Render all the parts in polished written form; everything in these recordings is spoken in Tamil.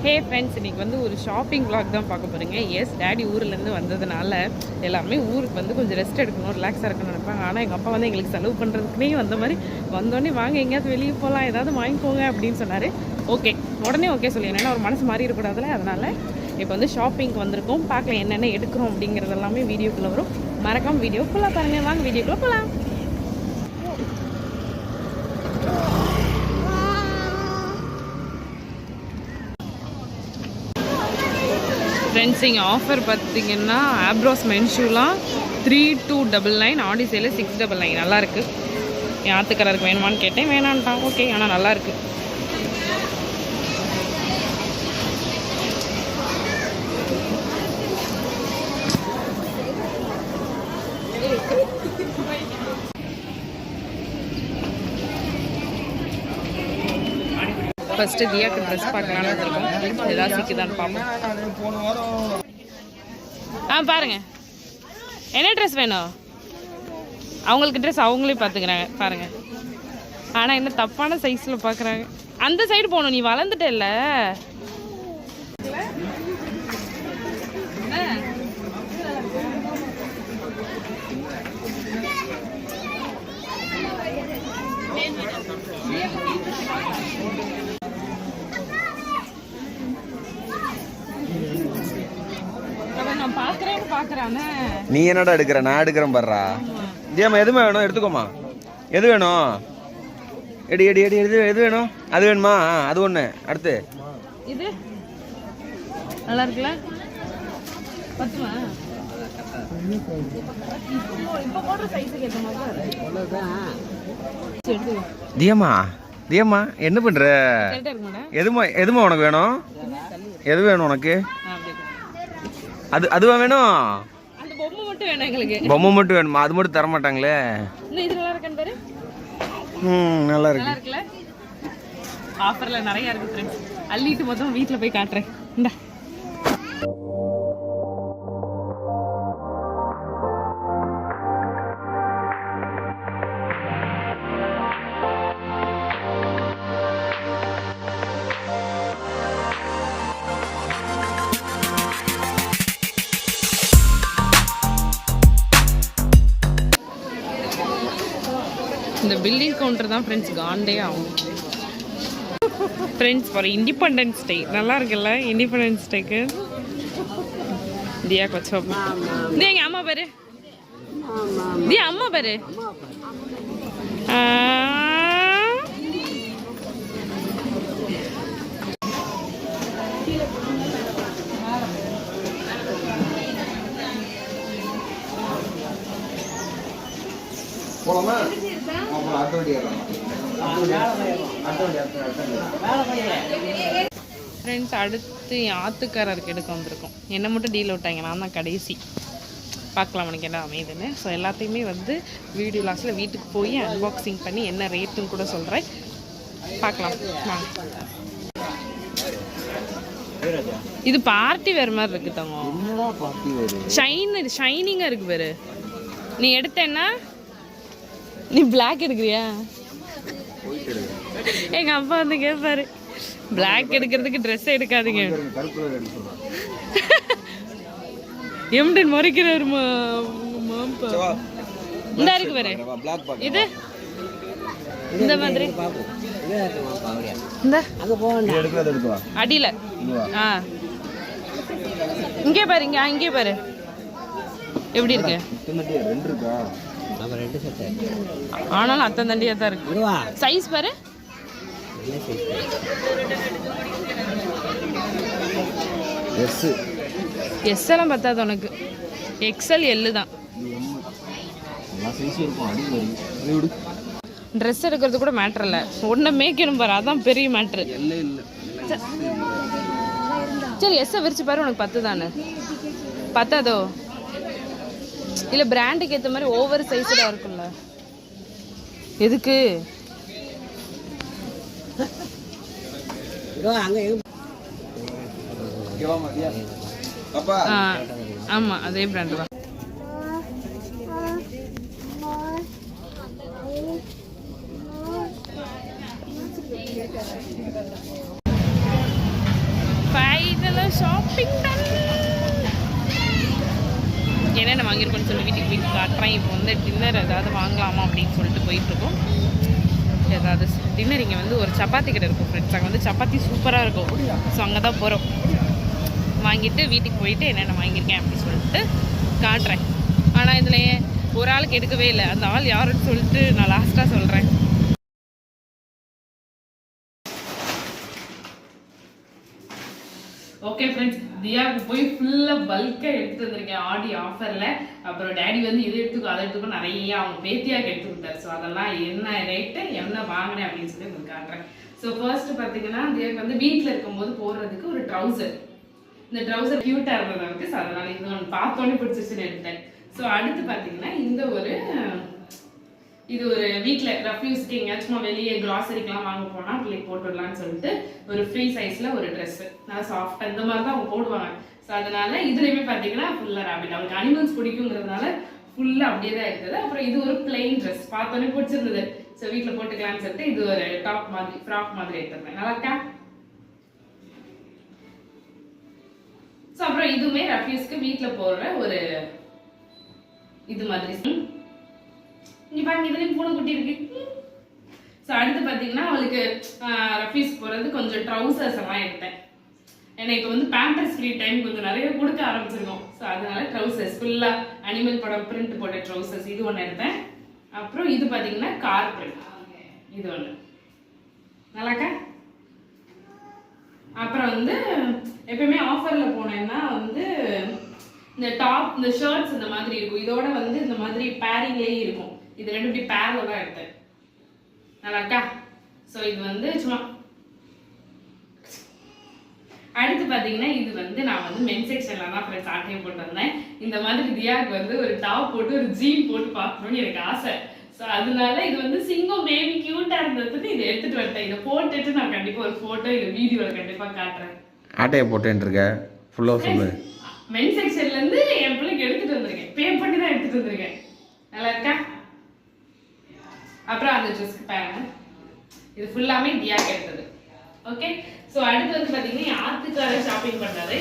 ஹே ஃப்ரெண்ட்ஸ், இன்றைக்கி வந்து ஒரு ஷாப்பிங் vlog தான் பார்க்க போகிறீங்க. எஸ், டேடி ஊர்லேருந்து வந்ததுனால எல்லாருமே ஊருக்கு வந்து கொஞ்சம் ரெஸ்ட் எடுக்கணும், ரிலாக்ஸாக இருக்கணும்னு நினைப்பாங்க. ஆனால் எங்கள் அப்பா வந்து எங்களுக்கு செலவு பண்ணுறதுக்குனே வந்த மாதிரி வந்தோடனே வாங்க எங்கேயாவது வெளியே போகலாம், ஏதாவது வாங்கிக்கோங்க அப்படின்னு சொன்னார். ஓகே, உடனே ஓகே சொல்லி, ஏன்னா ஒரு மனசு மாறி இருக்கக்கூடாதுல, அதனால் இப்போ வந்து ஷாப்பிங்க்கு வந்திருக்கோம். பார்க்கலாம் என்னென்ன எடுக்கிறோம் அப்படிங்கிறது எல்லாமே வீடியோக்குள்ளே வரும். மறக்காமல் வீடியோக்குள்ளே பாருங்கள். வாங்க வீடியோக்குள்ளே போகலாம். ஃப்ரெண்ட்ஸ், இங்கே ஆஃபர் பார்த்தீங்கன்னா ஆப்ரோஸ் மென்ஷூலாம் 3299, ஆடி சேல 699. நல்லாயிருக்கு. என் ஆத்துக்கரருக்கு வேணுமான்னு கேட்டேன், வேணான்ட்டான். ஓகே, ஆனால் நல்லாயிருக்கு. ஃபர்ஸ்ட் தியாக்கு ட்ரெஸ் பார்க்கலான்னு இருக்கோம். ஏதாவது சிக்குதான்னு பார்ப்போம். பாருங்க என்ன ட்ரெஸ் வேணும். அவங்களுக்கு ட்ரெஸ் அவங்களே பார்த்துக்கிறாங்க பாருங்க. ஆனால் என்ன தப்பான சைஸில் பார்க்குறாங்க. அந்த சைடு போகணும், நீ வளர்ந்துட்ட இல்லை. நீ என்னடா எடுக்கிற? நான் எடுக்கிறேன் பாடுறா. தியாமா எதுவுமே வேணும் எடுத்துக்கோமா. எது வேணும்? எடி எடி எடி எது எது வேணும்? அது வேணுமா? அது ஒன்று. அடுத்து இது நல்லா இருக்குல்ல? பத்துமா? தியாமா தியாமா என்ன பண்ற? எதுமா எதுமா உனக்கு வேணும்? எது வேணும் உனக்கு? அது அதுவா வேணும்? பொம்மை மட்டும் வேணுமா? அது மட்டும் தர மாட்டாங்களே. நல்லா இருக்கு. ஆஃபர்ல நிறைய இருக்கு ஃப்ரெண்ட்ஸ். அள்ளிட்டு மொத்தம் வீட்டில் போய் காட்டுறேன். இந்த இந்த பில்லிங் கவுண்டர் தான் ஃப்ரெண்ட்ஸ் காண்டே ஆகும். ஃப்ரெண்ட்ஸ், ஃபார் இண்டிபெண்டன்ஸ் டே நல்லா இருக்குல்ல? இண்டிபெண்டன்ஸ் டேக்கு தியா கொச்சோம். தியா எங்கள் அம்மா பாரு. தியா அம்மா பாரு. ஃப்ரெண்ட்ஸ், அடுத்து என் ஆத்துக்காரருக்கு எடுக்க வந்திருக்கோம். என்னை மட்டும் டீல் விட்டாங்க, நான் தான் கடைசி. பார்க்கலாம் எனக்கு என்ன அமையுதுன்னு. ஸோ எல்லாத்தையுமே வந்து வீடியோ லாஸ்ட்டில் வீட்டுக்கு போய் அன்பாக்சிங் பண்ணி என்ன ரேட்டுன்னு கூட சொல்கிறேன். பார்க்கலாம். இது பார்ட்டி வேறு மாதிரி இருக்கு தங்க. ஷைனிங்காக இருக்கு பேரு. நீ எடுத்தேன்னா நீ பிளாக் எடுக்கிறியா? எங்க அப்பா வந்து கேட்பாரு, பிளாக் எடுக்கிறதுக்கு ட்ரெஸ் எடுக்காதீங்க. எம்டன் மறைக்கிறாரு மாம்பா. இந்த இருக்கு பாரு, இது இந்த மாதிரி இந்த அடியில. இங்கே பாரு, இங்கே பாரு எப்படி இருக்கு. ஆனாலும் அத்தனை தண்டியா தான் இருக்கு. சைஸ் பாரு. எஸ் எல்லாம் பத்தாது உனக்கு. எக்ஸ்எல் எல்லு தான். ட்ரெஸ் எடுக்கிறது கூட மேட்ரு இல்லை, ஒன்றை மேய்க்கணும் பாரு, அதான் பெரிய மேட்ரு. சரி, எஸ்ஸை விரிச்சு பாரு, உனக்கு பத்து தானே? பத்தாதோ இல்லை? பிராண்டுக்கு ஏற்ற மாதிரி ஓவர் சைஸில் இருக்குல்ல. எதுக்கு? ஆமாம், அதே பிராண்டு தான். Shopping done. என்னென்ன வாங்கியிருக்கோன்னு சொல்லி வீட்டுக்கு போய் காட்டுறேன். இப்போ வந்து டின்னர் ஏதாவது வாங்கலாமா அப்படின்னு சொல்லிட்டு போயிட்டுருக்கோம். ஏதாவது டின்னர் இங்கே வந்து ஒரு சப்பாத்தி கடை இருக்கும் ஃப்ரெண்ட்ஸ். அங்கே வந்து சப்பாத்தி சூப்பராக இருக்கும். ஸோ அங்கே தான் போகிறோம். வாங்கிட்டு வீட்டுக்கு போயிட்டு என்னென்ன வாங்கியிருக்கேன் அப்படின்னு சொல்லிட்டு காட்டுறேன். ஆனால் இதில் ஒரு ஆளுக்கு எடுக்கவே இல்லை. அந்த ஆள் யாருன்னு சொல்லிட்டு நான் லாஸ்ட்டாக சொல்கிறேன். ஓகே ஃப்ரெண்ட்ஸ், தியாவுக்கு போய் ஃபுல்லாக பல்காக எடுத்துகிட்டு வந்திருக்கேன் ஆடி ஆஃபரில். அப்புறம் டேடி வந்து இது எடுத்துக்கோ அதை எடுத்துக்கோ நிறைய அவங்க பேத்தியாக எடுத்து கொடுத்தாரு. ஸோ அதெல்லாம் என்ன ரேட்டு என்ன வாங்கினேன் அப்படின்னு சொல்லி உங்களுக்கு காட்டுறேன். ஸோ ஃபர்ஸ்ட் பார்த்தீங்கன்னா தியாவுக்கு வந்து வீட்டில் இருக்கும்போது போடுறதுக்கு ஒரு ட்ரௌசர். இந்த ட்ரௌசர் க்யூட்டாக இருந்தது அவருக்கு. ஸோ அதனால் இது ஒன்று பார்த்தோன்னே பிடிச்சிச்சுன்னு எடுத்தேன். ஸோ அடுத்து பார்த்தீங்கன்னா இந்த இது ஒரு வீட்டில் ரஃப்யூஸ்க்கு எங்கேயாச்சும் வெளியே கிராசரிக்கெலாம் வாங்க போனால் பிள்ளைக்கு போட்டுடலான்னு சொல்லிட்டு ஒரு ஃப்ரீ சைஸில் ஒரு ட்ரெஸ்ஸு நல்லா சாஃப்டாக இந்த மாதிரி தான் அவங்க போடுவாங்க. ஸோ அதனால இதுலேயுமே பார்த்தீங்கன்னா ஃபுல்லாக ரேபிட். அவங்களுக்கு அனிமல்ஸ் பிடிக்குங்கிறதுனால ஃபுல்லாக அப்படியே தான் இருக்குது. அப்புறம் இது ஒரு பிளெயின் ட்ரெஸ் பார்த்தோன்னே பிடிச்சிருந்தது. ஸோ வீட்டில் போட்டுக்கலான்னு சொல்லிட்டு இது ஒரு டாப் மாதிரி ஃப்ராக் மாதிரி எடுத்துருந்தேன். நல்லா இருக்கா? ஸோ அப்புறம் இதுவுமே ரஃப்யூஸ்க்கு வீட்டில் போடுற ஒரு இது மாதிரி. இங்க பாருங்க, இதுலயும் பூனை குட்டி இருக்கு. ஸோ அடுத்து பார்த்தீங்கன்னா அவளுக்கு ரஃபீஸ் போகிறது கொஞ்சம் ட்ரௌசர்ஸ் எல்லாம் எடுத்தேன். ஏன்னா இப்போ வந்து பேம்பர்ஸ் ஃப்ரீ டைம் கொஞ்சம் நிறைய கொடுக்க ஆரம்பிச்சிருக்கோம். ஸோ அதனால ட்ரௌசர்ஸ் ஃபுல்லாக அனிமல் படம் பிரிண்ட் போட்ட ட்ரௌசர்ஸ் இது ஒன்று எடுத்தேன். அப்புறம் இது பார்த்தீங்கன்னா கார் பிரிண்ட் இது ஒன்று நல்லாக்கா. அப்புறம் வந்து எப்பயுமே ஆஃபரில் போனேன்னா வந்து இந்த டாப் இந்த ஷர்ட்ஸ் இந்த மாதிரி இருக்கும். இதோட வந்து இந்த மாதிரி பேரிங்லேயே இருக்கும். இது ரெண்டு இப்படி பேர்ல தான் எடுத்தேன். நல்லா இருக்கா? ஸோ இது வந்து சும்மா. அடுத்து பார்த்தீங்கன்னா இது வந்து நான் வந்து மென் செக்ஷன்ல தான் ஃப்ரெண்ட்ஸ் ஆட்டையும் போட்டு வந்தேன். இந்த மாதிரி தியாவுக்கு வந்து ஒரு டாப் போட்டு ஒரு ஜீன் போட்டு பார்க்கணும்னு எனக்கு ஆசை. ஸோ அதனால இது வந்து சிங்கம் பேபி கியூட்டா இருந்ததுக்கு இதை எடுத்துட்டு வந்துட்டேன். இதை போட்டுட்டு நான் கண்டிப்பாக ஒரு ஃபோட்டோ இல்லை வீடியோவில் கண்டிப்பாக காட்டுறேன். ஆட்டையை போட்டுட்டு இருக்க ஃபுல்லாக சொல்லு. மென் செக்ஷன்ல இருந்து என் பிள்ளைக்கு எடுத்துட்டு வந்திருக்கேன். பே பண்ணி தான் எடுத்துட்டு வந்திருக்கேன். நல்லா இருக்கா? அப்புறம் அந்த ட்ரெஸ்க்கு பாருங்க, இது ஃபுல்லாமே தியாக்கு எடுத்தது. ஓகே. ஸோ அடுத்து வந்து பார்த்தீங்கன்னா ஆத்துக்கார ஷாப்பிங் பண்ணாரு.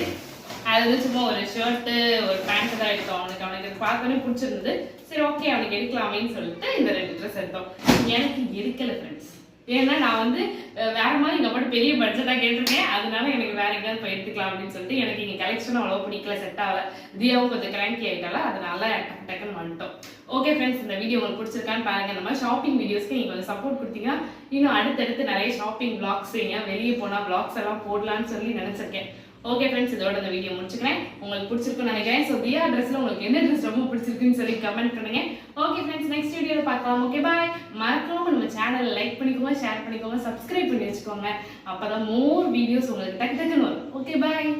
அது வந்து சும்மா ஒரு ஷர்ட்டு ஒரு பேண்ட் தான் எடுத்தோம். அவனுக்கு பார்த்தோன்னே பிடிச்சிருந்தது. சரி ஓகே அவனுக்கு எடுக்கலாமேன்னு சொல்லிட்டு இந்த 2 ட்ரெஸ் எடுத்தோம். எனக்கு எடுக்கல ஃப்ரெண்ட்ஸ். ஏன்னா நான் வந்து வேற மாதிரி இங்கே மட்டும் பெரிய பட்ஜெட்டாக கேட்டிருக்கேன். அதனால எனக்கு வேற எங்கேயாவது போய் எடுத்துக்கலாம் அப்படின்னு சொல்லிட்டு எனக்கு இங்கே கலெக்ஷனும் அவ்வளோ பிடிக்கல, செட் ஆகல. தியாவும் கொஞ்சம் கிராங்கி ஆகிட்டால அதனால டக்குன்னு வந்துட்டோம். ஓகே ஃப்ரெண்ட்ஸ், இந்த வீடியோ உங்களுக்கு பிடிச்சிருக்கான்னு பாருங்க. இந்த மாதிரி ஷாப்பிங் வீடியோஸ்க்கு நீங்கள் கொஞ்சம் சப்போர்ட் கொடுத்தீங்கன்னா இன்னும் அடுத்தடுத்து நிறைய ஷாப்பிங் பிளாக்ஸ் வெளியே போனால் பிளாக்ஸ் எல்லாம் போடலான்னு சொல்லி நினச்சிருக்கேன். ஓகே ஃப்ரெண்ட்ஸ், இதோட இந்த வீடியோ முடிச்சுக்கிறேன். உங்களுக்கு பிடிச்சிருக்குன்னு நினைக்கிறேன். ஸோ தியா ட்ரெஸ்ல உங்களுக்கு என்ன ட்ரெஸ் ரொம்ப பிடிச்சிருக்குன்னு சொல்லி கமெண்ட் பண்ணுங்க. ஓகே ஃப்ரெண்ட்ஸ், நெக்ஸ்ட் வீடியோவில் பார்க்கலாம். Okay bye. மறக்காம நம்ம சேனலை லைக் பண்ணிக்கோங்க, ஷேர் பண்ணிக்கோங்க, சப்ஸ்கிரைப் பண்ணி வச்சுக்கோங்க. அப்பதான் மோர் வீடியோஸ் உங்களுக்கு டக்கு டக்குன்னு வரும். Okay bye.